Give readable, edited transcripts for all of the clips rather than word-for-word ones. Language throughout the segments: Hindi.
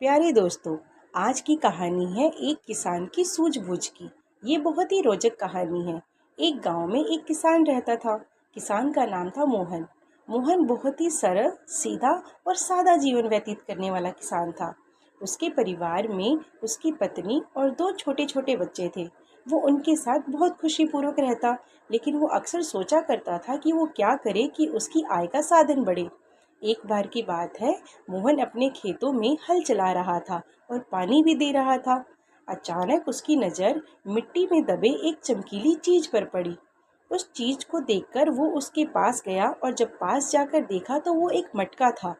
प्यारे दोस्तों, आज की कहानी है एक किसान की सूझबूझ की। ये बहुत ही रोचक कहानी है। एक गांव में एक किसान रहता था। किसान का नाम था मोहन। मोहन बहुत ही सरल, सीधा और सादा जीवन व्यतीत करने वाला किसान था। उसके परिवार में उसकी पत्नी और दो छोटे छोटे बच्चे थे। वो उनके साथ बहुत खुशीपूर्वक रहता, लेकिन वो अक्सर सोचा करता था कि वो क्या करे कि उसकी आय का साधन बढ़े। एक बार की बात है, मोहन अपने खेतों में हल चला रहा था और पानी भी दे रहा था। अचानक उसकी नज़र मिट्टी में दबे एक चमकीली चीज पर पड़ी। उस चीज को देखकर वो उसके पास गया और जब पास जाकर देखा तो वो एक मटका था।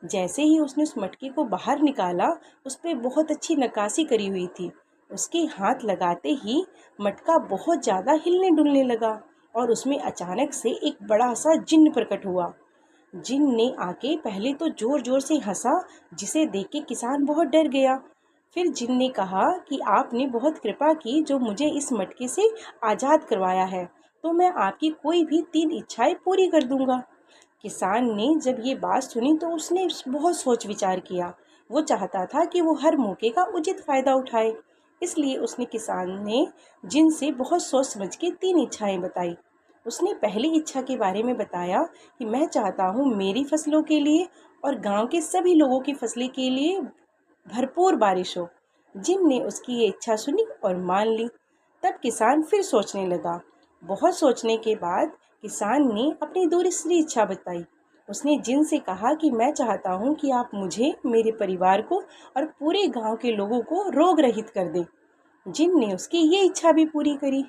जैसे ही उसने उस मटके को बाहर निकाला, उस पे बहुत अच्छी नक्काशी करी हुई थी। उसके हाथ लगाते ही मटका बहुत ज़्यादा हिलने डुलने लगा और उसमें अचानक से एक बड़ा सा जिन्न प्रकट हुआ। जिन ने आके पहले तो जोर जोर से हंसा, जिसे देख के किसान बहुत डर गया। फिर जिन ने कहा कि आपने बहुत कृपा की जो मुझे इस मटके से आज़ाद करवाया है, तो मैं आपकी कोई भी 3 इच्छाएं पूरी कर दूंगा। किसान ने जब ये बात सुनी तो उसने बहुत सोच विचार किया। वो चाहता था कि वो हर मौके का उचित फायदा उठाए। इसलिए उसने किसान ने जिन से बहुत सोच समझ के 3 इच्छाएं बताई। उसने पहली इच्छा के बारे में बताया कि मैं चाहता हूँ मेरी फसलों के लिए और गांव के सभी लोगों की फसलें के लिए भरपूर बारिश हो। जिन ने उसकी ये इच्छा सुनी और मान ली। तब किसान फिर सोचने लगा। बहुत सोचने के बाद किसान ने अपनी दूसरी इच्छा बताई। उसने जिन से कहा कि मैं चाहता हूँ कि आप मुझे, मेरे परिवार को और पूरे गांव के लोगों को रोग रहित कर दें। जिन ने उसकी ये इच्छा भी पूरी करी।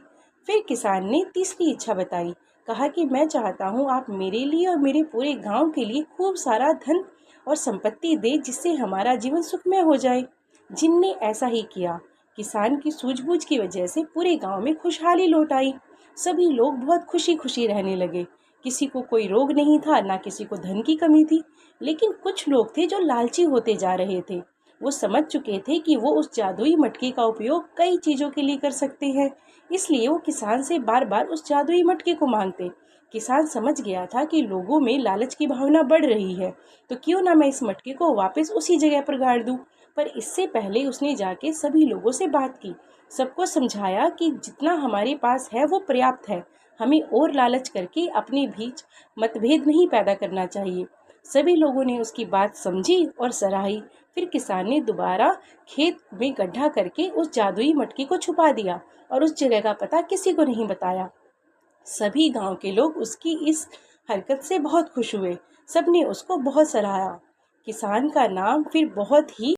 फिर किसान ने तीसरी इच्छा बताई। कहा कि मैं चाहता हूँ आप मेरे लिए और मेरे पूरे गांव के लिए खूब सारा धन और संपत्ति दे, जिससे हमारा जीवन सुखमय हो जाए। जिन ने ऐसा ही किया। किसान की सूझबूझ की वजह से पूरे गांव में खुशहाली लौट आई। सभी लोग बहुत खुशी खुशी रहने लगे। किसी को कोई रोग नहीं था, ना किसी को धन की कमी थी। लेकिन कुछ लोग थे जो लालची होते जा रहे थे। वो समझ चुके थे कि वो उस जादुई मटके का उपयोग कई चीज़ों के लिए कर सकते हैं। इसलिए वो किसान से बार बार उस जादुई मटके को मांगते। किसान समझ गया था कि लोगों में लालच की भावना बढ़ रही है, तो क्यों ना मैं इस मटके को वापस उसी जगह पर गाड़ दूं। पर इससे पहले उसने जाके सभी लोगों से बात की। सबको समझाया कि जितना हमारे पास है वो पर्याप्त है। हमें और लालच करके अपने बीच मतभेद नहीं पैदा करना चाहिए। सभी लोगों ने उसकी बात समझी और सराही। फिर किसान ने दोबारा खेत में गड्ढा करके उस जादुई मटके को छुपा दिया और उस जगह का पता किसी को नहीं बताया। सभी गांव के लोग उसकी इस हरकत से बहुत खुश हुए। सबने उसको बहुत सराहा। किसान का नाम फिर बहुत ही